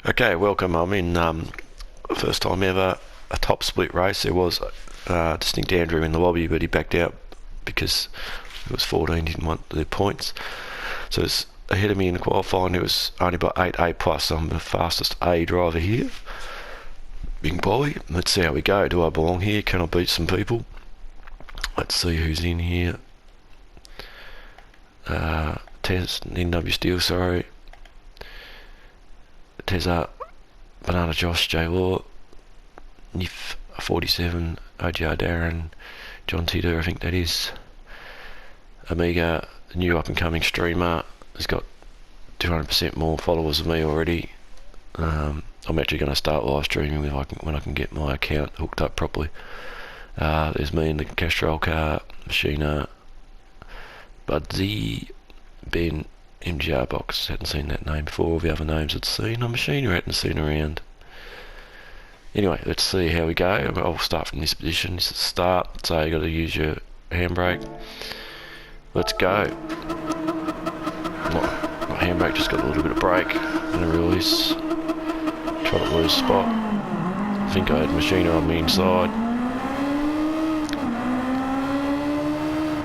Okay, welcome. I'm in first time ever a top split race. There was distinct Andrew in the lobby, but he backed out because it was 14. Didn't want the points. So it's ahead of me in the qualifying. It was only by 8 A plus. I'm the fastest A driver here. Big boy. Let's see how we go. Do I belong here? Can I beat some people? Let's see who's in here. Tez, NW Steel, sorry. Tezza, Banana Josh, J Law, Nif 47, OGR Darren, John Titter, I think that is. Amiga, the new up and coming streamer, has got 200% more followers than me already. I'm actually going to start live streaming when I can get my account hooked up properly. There's me in the Castrol car, Machina, Budsy, Ben, MGR box, hadn't seen that name before. All the other names I'd seen on Machina, hadn't seen around. Anyway, let's see how we go. I'll start from this position. This is the start, so you got to use your handbrake. Let's go. My handbrake just got a little bit of brake and a release. Try to lose spot. I think I had Machina on me inside.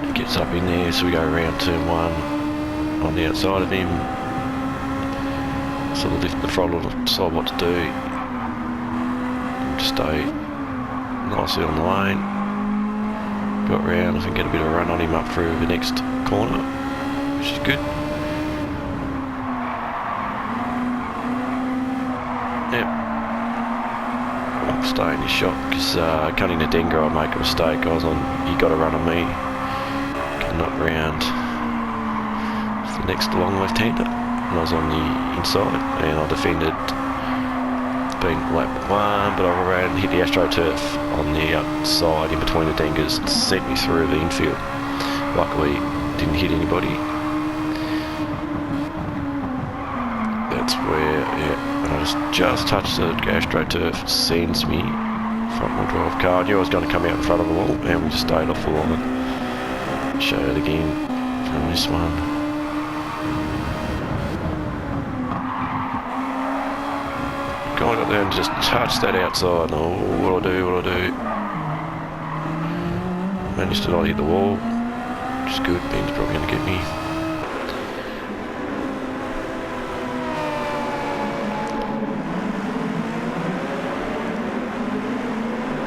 It gets up in there, so we go around turn 1. On the outside of him, sort of lift the throttle to decide what to do. Just stay nicely on the lane. Got round, I think get a bit of a run on him up through the next corner, which is good. Yep. I'll stay in this shot because cutting the Denga, I make a mistake. He got a run on me. Cutting up round. The next long left-hander, and I was on the inside, and I defended, being lap 1, but I ran, hit the AstroTurf on the outside in between the Dengas and sent me through the infield. Luckily, didn't hit anybody. That's where, yeah, and I just touched the AstroTurf, sends me, front-wheel drive car. I knew I was going to come out in front of the wall, and we just stayed off the line. Show it again from this one. I got there and just touched that outside. Oh, what do I do? Managed to not hit the wall, which is good. Ben's probably going to get me.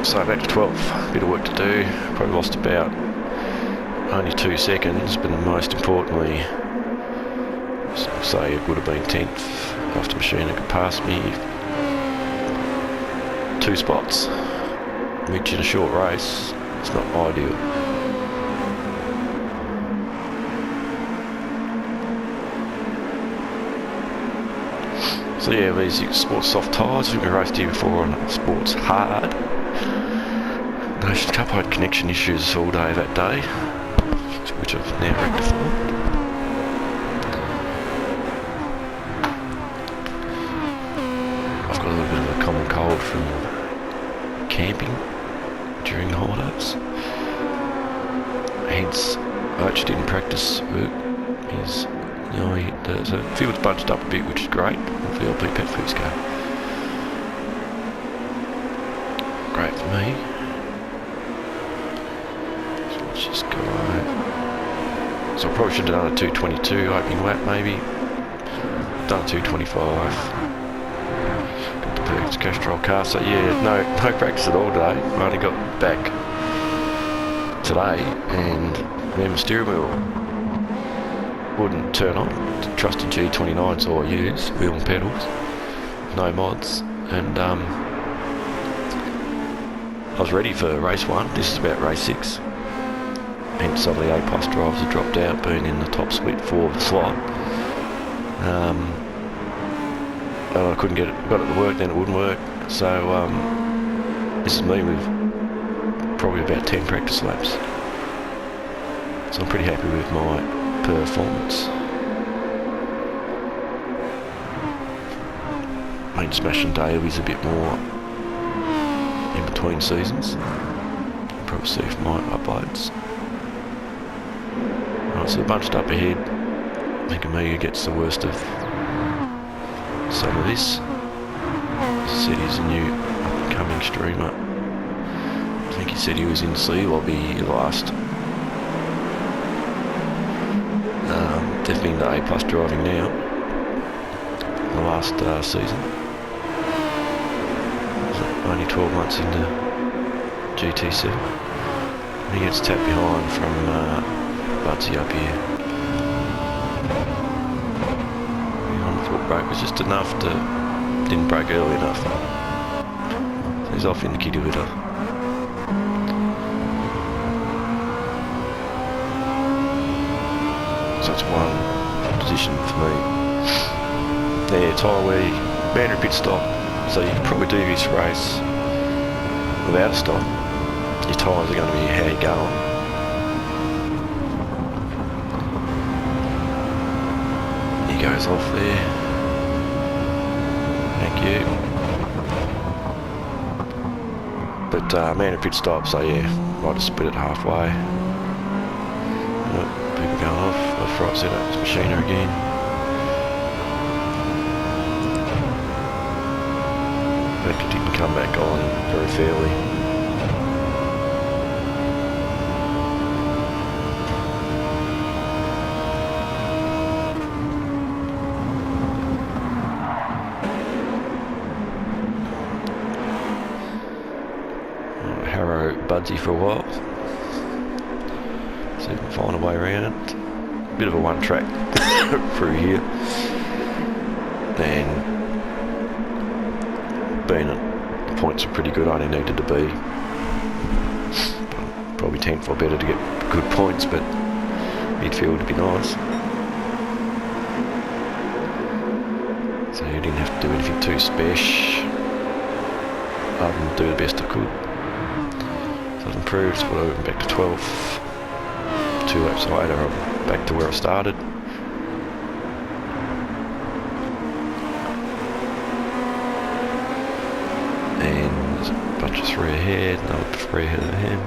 So back to 12th. Bit of work to do. Probably lost about only 2 seconds, but most importantly, say it would have been 10th after Machina could pass me. 2 spots, which in a short race, it's not ideal. So yeah, these sports soft tyres, I think we raced here before on sports hard. Nation Cup, I had connection issues all day that day, which I've now rectified. I've got a little bit of a common cold from camping during the holidays. Hence, I actually didn't practice work. So the field's bunched up a bit, which is great. The VLP pet foods go. Great for me. So let's just go. So I probably should have done a 222 opening lap, maybe. Done a 225. It's a Castrol car, so yeah, no practice at all today. I only got back today, and my steering wheel wouldn't turn on. Trusted G29's all I use, wheel and pedals, no mods, and I was ready for race 1. This is about race 6. Hence some of the A+ drivers have dropped out, being in the top split for the slot. I couldn't get it, got it to work, then it wouldn't work. So this is me with probably about 10 practice laps. So I'm pretty happy with my performance. Been smashing dailies a bit more in between seasons. You'll probably see from my uploads. Right, so bunched up ahead. I think Amiga gets the worst of some of this. Said he's a new coming streamer. I think he said he was in C Lobby last. Definitely in the A+ driving now. The last season. Only 12 months into GT7. He gets tapped behind from Budsy up here. I thought brake was just enough to... didn't brake early enough. So he's off in the kitty litter. So that's one position for me. Yeah, Tyree, battery pit stop. So you can probably do this race without a stop. Your tyres are going to be how you're going. He goes off there. Thank you. But man, a pit stop, so yeah, might have split it halfway. People going off. Left, right, set up his machinery again. It didn't come back on very fairly. Harrow Budsy for a while. See if we can find a way around it. Bit of a one track through here. Then being at the points are pretty good, I only needed to be probably 10th or better to get good points, but midfield would be nice. So you didn't have to do anything too special other than do the best I could. So I've improved, so I went back to 12th. 2 laps later I'm back to where I started. Bunch of 3 ahead, another 3 ahead of him.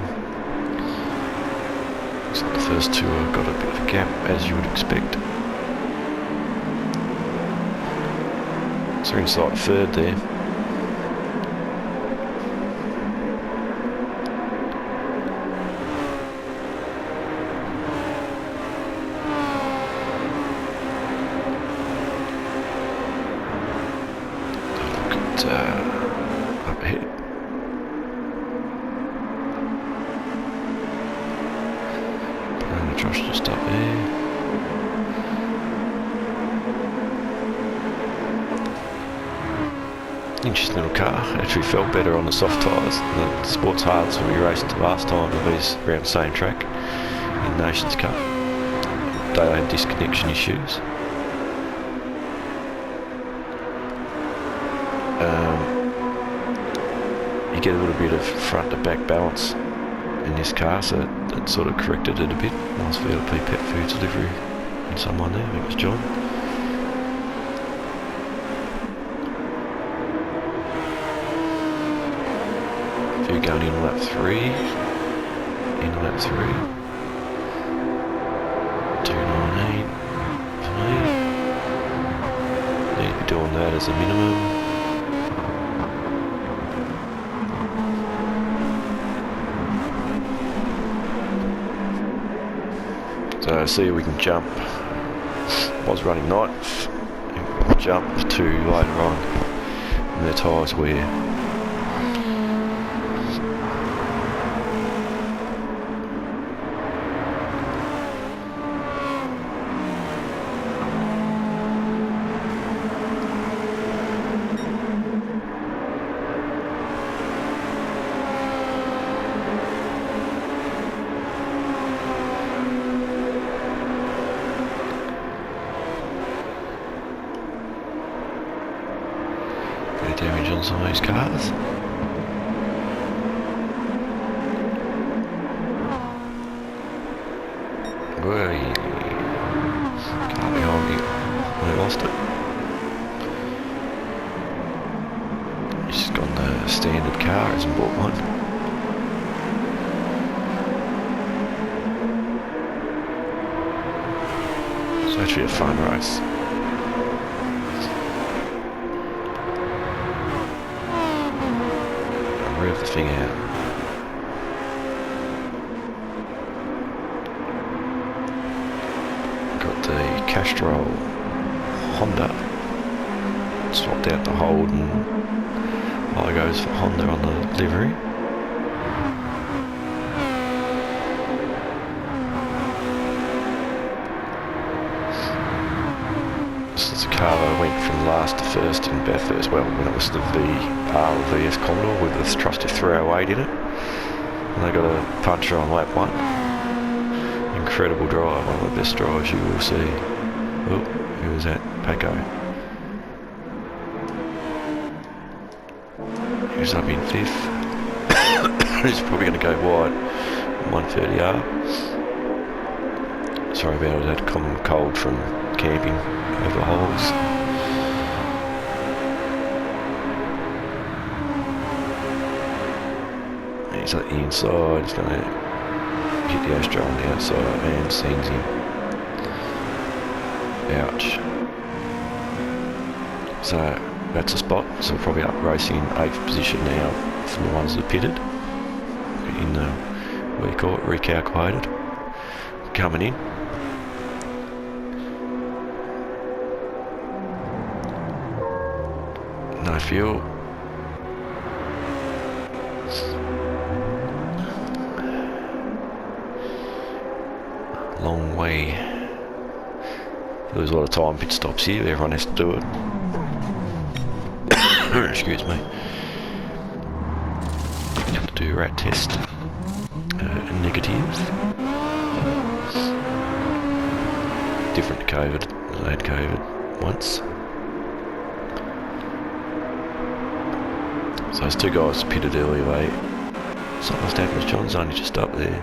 Looks like the first 2 have got a bit of a gap, as you would expect. So we're inside 3rd there. Look at up ahead. Josh just up there. Interesting little car. Actually felt better on the soft tyres. The sports hards when we raced last time with these around the same track in Nations Cup. They had disconnection issues. You get a little bit of front to back balance in this car, so it sort of corrected it a bit. Nice VLP pet food delivery and someone there, I think it was John. If you're going in lap 3, in lap 3, 2:19 for me. Need to be doing that as a minimum. So see if we can jump. I was running 9th, jump 2 later on, and their tyres wear. Damage on some of these cars. Whee. Car behind me. I lost it. He's just gone the standard car, hasn't bought one. It's actually a fun race. the thing out. Got the Castrol Honda. Swapped out the Holden logos for Honda on the livery. This is a car that went from last to first in Bathurst. Well, when it was the VR or VS Commodore with this trusty 308 in it. And they got a puncher on lap 1. Incredible drive, one of the best drives you will see. Oh, who was that? Paco. He's up in 5th. He's probably going to go wide 130R. Sorry about it, I had a common cold from camping over holes. He's at the inside, he's going to hit the Astro on the outside and sends him. Ouch. So that's a spot, so we're probably up racing in 8th position now from the ones that pitted in the, what do you call it, recalculated. Coming in. No fuel. Long way. There's a lot of time pit stops here, everyone has to do it. Excuse me. Have to do rat test. Negatives. Different to COVID. I had COVID once. So those two guys pitted early late. Something must happen to John's only just up there.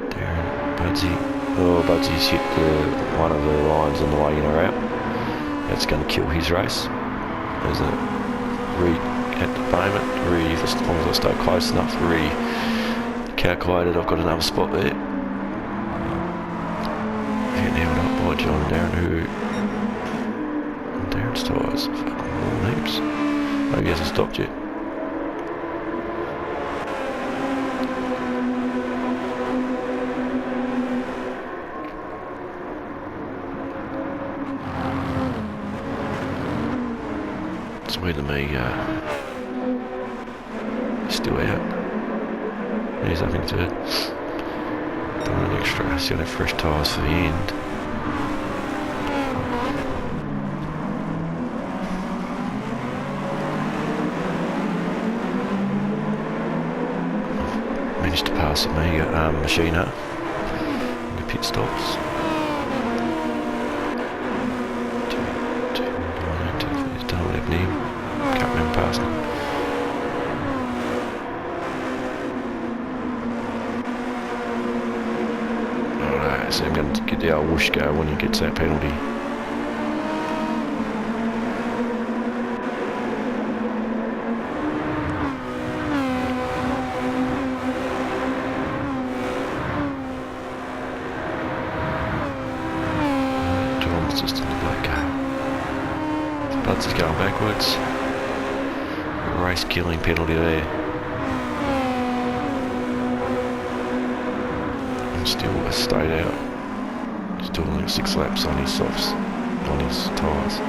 Darren, Budsy. Oh, Budsy's hit one of the lines on the way in or out. That's going to kill his race. There's a at the moment, as long as I stay close enough, calculated I've got another spot there. Getting held up by John and Darren, Darren's tyres, fucking more heaps. Maybe he hasn't stopped yet. Sweet to me, still out. He's up into it. Doing an extra, he's going to have fresh tyres for the end. Managed to pass Amiga Machina in the pit stops. Can't remember passing. Alright, so I'm going to get the old whoosh go when he gets that penalty. John's just in the black car. Buds is going backwards. Race killing penalty there. And still stayed out. Still only 6 laps on his softs, on his tyres.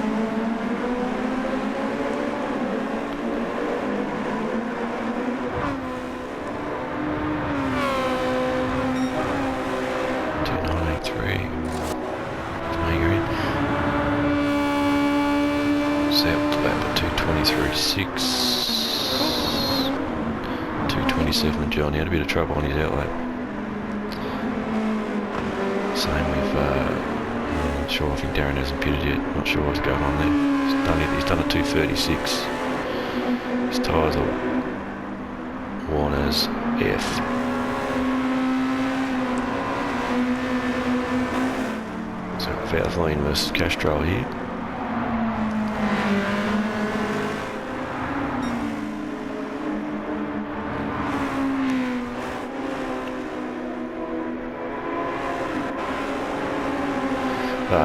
Lap at 2:23.6, 2:27. John, he had a bit of trouble on his outlap. Same with, not sure, I think Darren hasn't pitted yet. Not sure what's going on there. He's done a 2:36. His tyres are worn as F. So Valvoline versus Castrol here.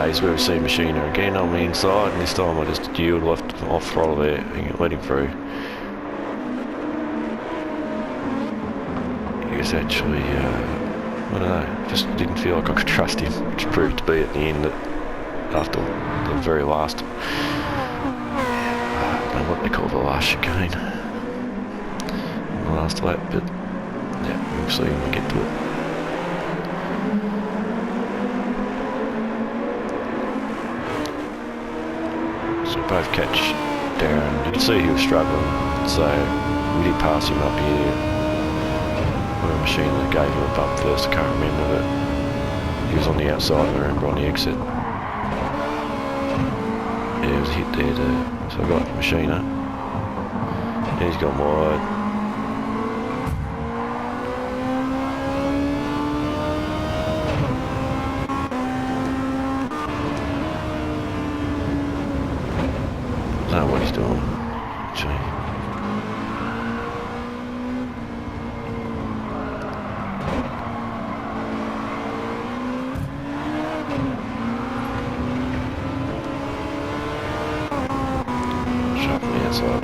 He's where we see Machina again on the inside, and this time I just yield off throttle there and let him through. he was actually, I don't know, just didn't feel like I could trust him, which proved to be at the end that after the very last, I don't know what they call the last chicane, the last lap, but yeah, we'll see when we get to it. So both catch Darren. You can see he was struggling, so we did pass him up here. When a machine that gave him a bump first, I can't remember, but he was on the outside and I remember on the exit. Yeah, it was a hit there too. So I got Machina. Yeah, he's got more wide. I don't know what he's doing, actually. Sharp on the outside.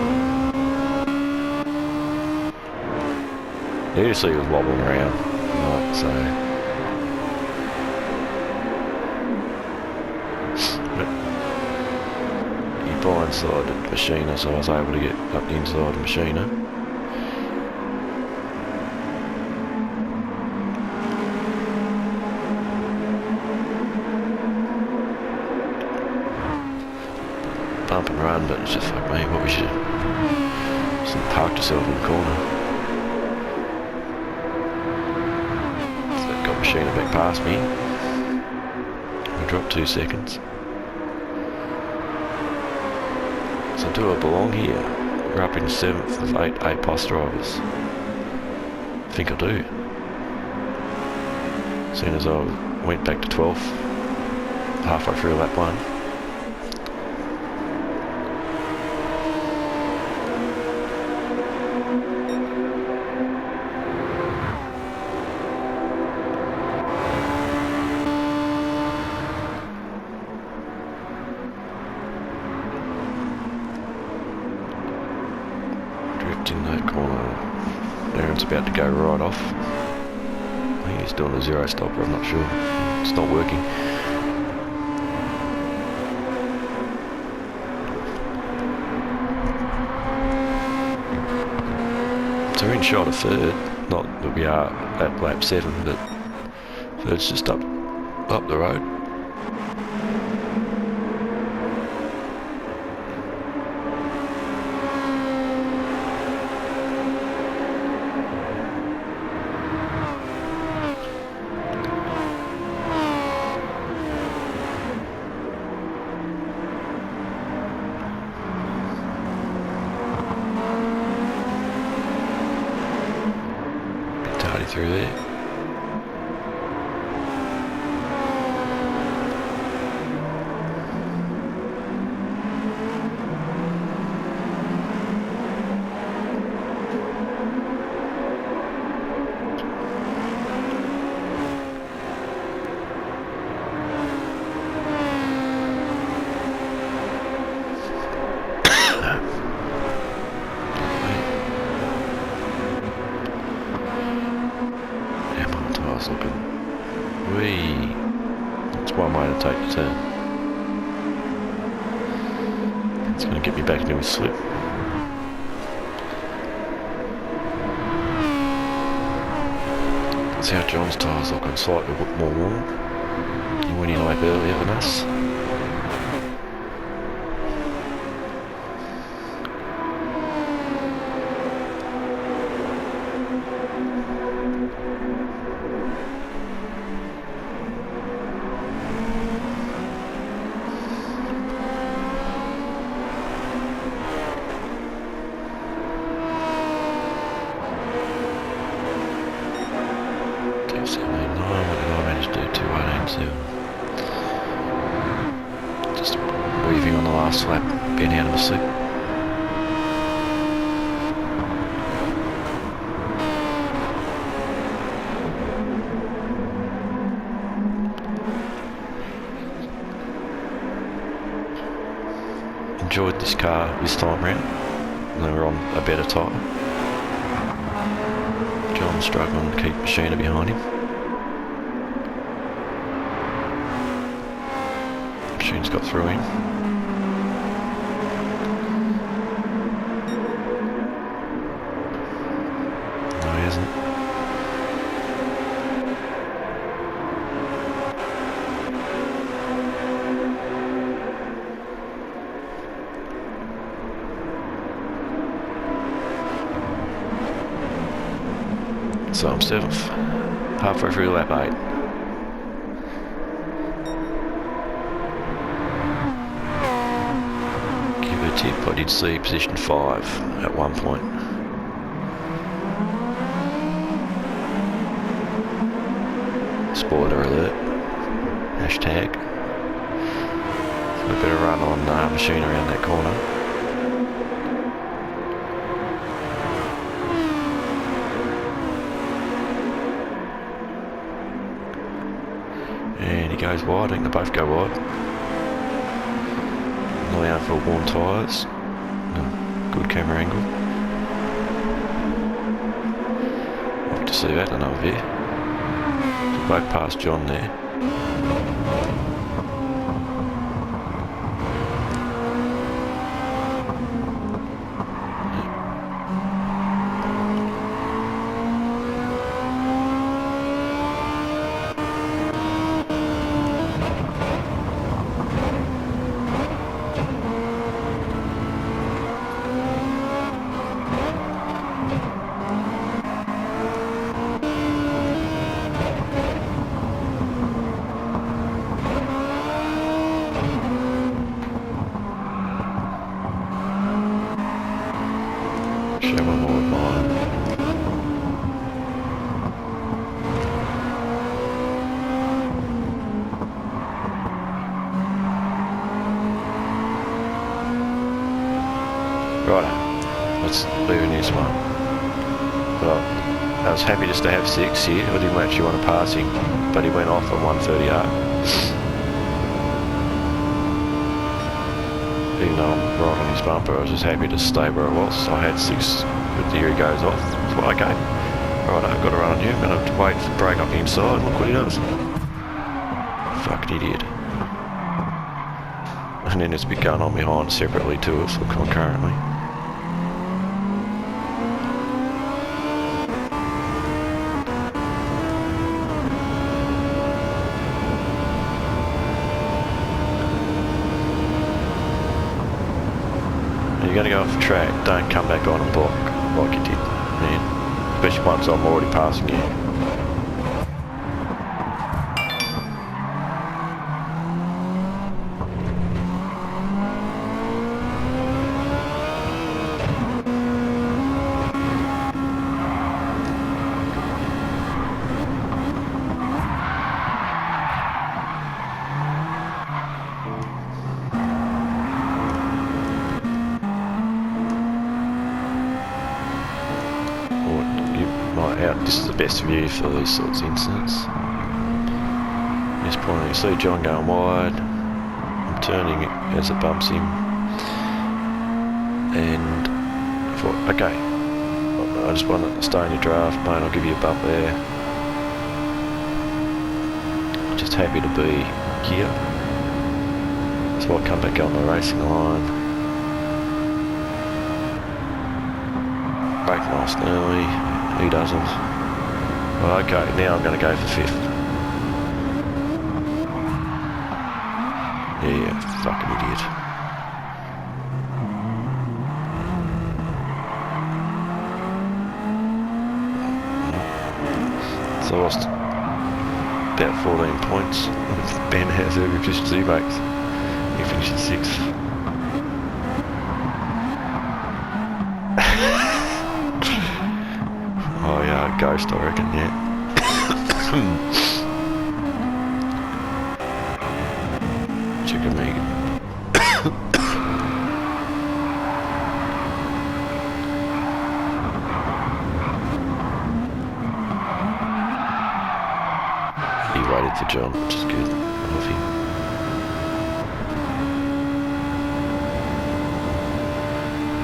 You can see he was wobbling around, right, so. Blindsided Machina, so I was able to get up the inside of Machina. Bump and run, but it's just like me, what we should just parked yourself in the corner. So got Machina back past me. We dropped 2 seconds. So do I belong here? We're up in 7th of 8 A-plus drivers. I think I do. As soon as I went back to 12th, halfway through lap 1. In that corner, Darren's about to go right off. I think he's doing a zero stopper, I'm not sure. It's not working. So we're in shot of third, not that we are at lap 7, but third's just up the road. Through there. Looking wee. That's one way to take the turn. It's going to get me back into his slip. See how John's tyres looking slightly more warm. He went in a lap earlier than us. Just weaving on the last lap, being out of the slip. Enjoyed this car this time round. They were on a better tyre. John's struggling to keep Sheena behind him. Sheena's got through him. No, he hasn't. So I'm 7th, halfway through lap 8. Give a tip, I did see position 5 at one point. Spoiler alert. Hashtag. So we better run on machine around that corner. And he goes wide, I think they both go wide. Not out for worn tyres. Good camera angle. I'll have to see that in another view. So both past John there. Show one more with mine. Righto, let's leave a new one. Well, I was happy just to have 6 here. I didn't actually want to pass him, but he went off at 138. Even though I'm right on his bumper, I was just happy to stay where I was. So I had 6, but here he goes off. So okay, right, I've got to run on you. I'm going to have to wait for the brake up the inside. Look what he does. Fucking idiot. And then it's been going on behind separately to us, or concurrently. You're going to go off the track, don't come back on and block like you did, man. Especially once I'm already passing you. This is the best view for these sorts of incidents. This point, you see John going wide. I'm turning as it bumps him, and I thought, okay, I just want to stay in your draft, mate. I'll give you a bump there. Just happy to be here. So I'll come back on the racing line. Brake nice and early. He doesn't. Well, okay, now I'm going to go for 5th. Yeah, fucking idiot. So I lost about 14 points. Ben has every efficiency he makes. He finishes 6th. Oh yeah, ghost I reckon, yeah. Chicken meat. He waited for John, which is good. I love him.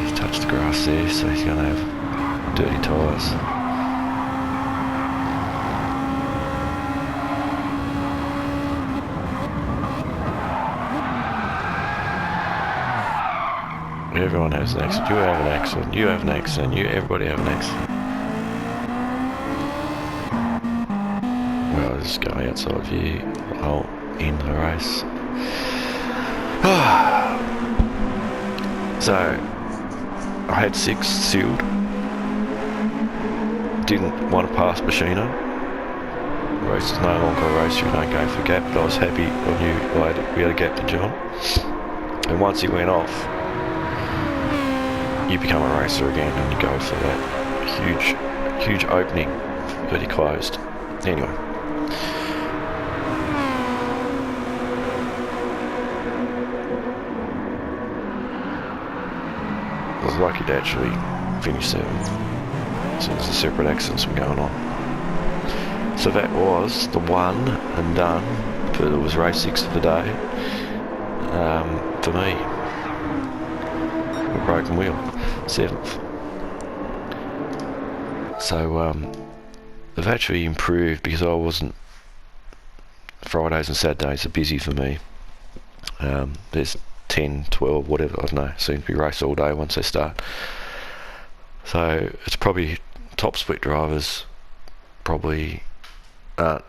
He's touched the grass there, so he's going to have dirty tyres. Everyone has an accent. You have an accent. You have an accent. Everybody have an accent. Well, I'll just go outside view. I'll end the race. So, I had 6 sealed. Didn't want to pass Machino. Race is no longer a race, you don't go for gap, but I was happy I knew we had a gap to John. And once he went off, you become a racer again and you go for that huge opening that he closed. Anyway. I was lucky to actually finish 7th, as soon as the separate accidents were going on. So that was the one and done, but it was race 6 of the day, for me. A broken wheel, 7th. So they've actually improved because I wasn't, Fridays and Saturdays are busy for me. There's 10, 12, whatever, I don't know, seems to be race all day once they start. So it's probably top split drivers probably aren't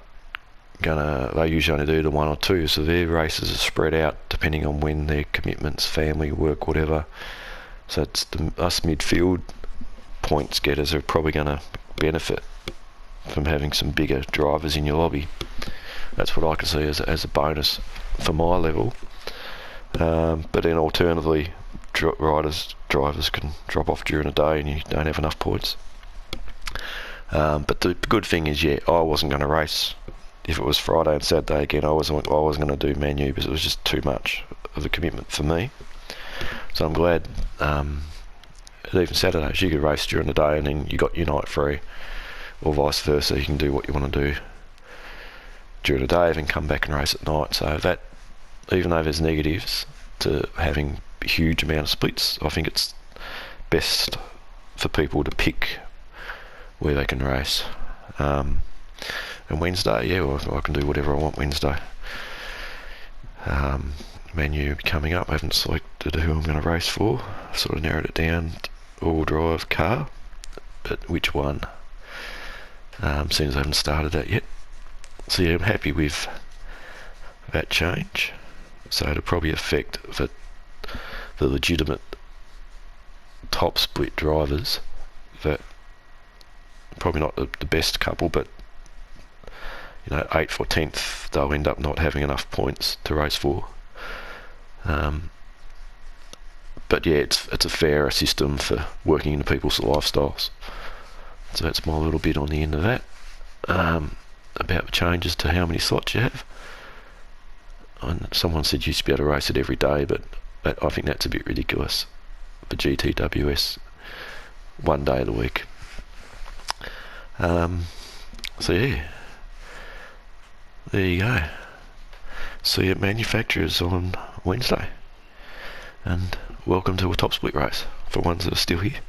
they usually only do the 1 or 2, so their races are spread out depending on when their commitments, family, work, whatever. So it's us midfield points getters are probably going to benefit from having some bigger drivers in your lobby. That's what I can see as a bonus for my level. But then alternatively, drivers can drop off during the day and you don't have enough points. But the good thing is, yeah, I wasn't going to race. If it was Friday and Saturday again, I wasn't going to do menu because it was just too much of a commitment for me. So I'm glad even Saturdays you could race during the day and then you got your night free, or vice versa. You can do what you want to do during the day and come back and race at night. So that, even though there's negatives to having a huge amount of splits, I think it's best for people to pick where they can race. And Wednesday, yeah, well, I can do whatever I want Wednesday. Menu coming up, I haven't selected who I'm going to race for. I've sort of narrowed it down, all drive car, but which one? Seeing as I haven't started that yet. So yeah, I'm happy with that change. So it'll probably affect the legitimate top split drivers, that probably not the best couple, but 8th or 10th, they'll end up not having enough points to race for. But yeah, it's a fairer system for working into people's lifestyles. So that's my little bit on the end of that. About the changes to how many slots you have. And someone said you used to be able to race it every day, but I think that's a bit ridiculous. For GTWS, 1 day of the week. So yeah, there you go. See you at manufacturers on Wednesday, and welcome to a top split race for ones that are still here.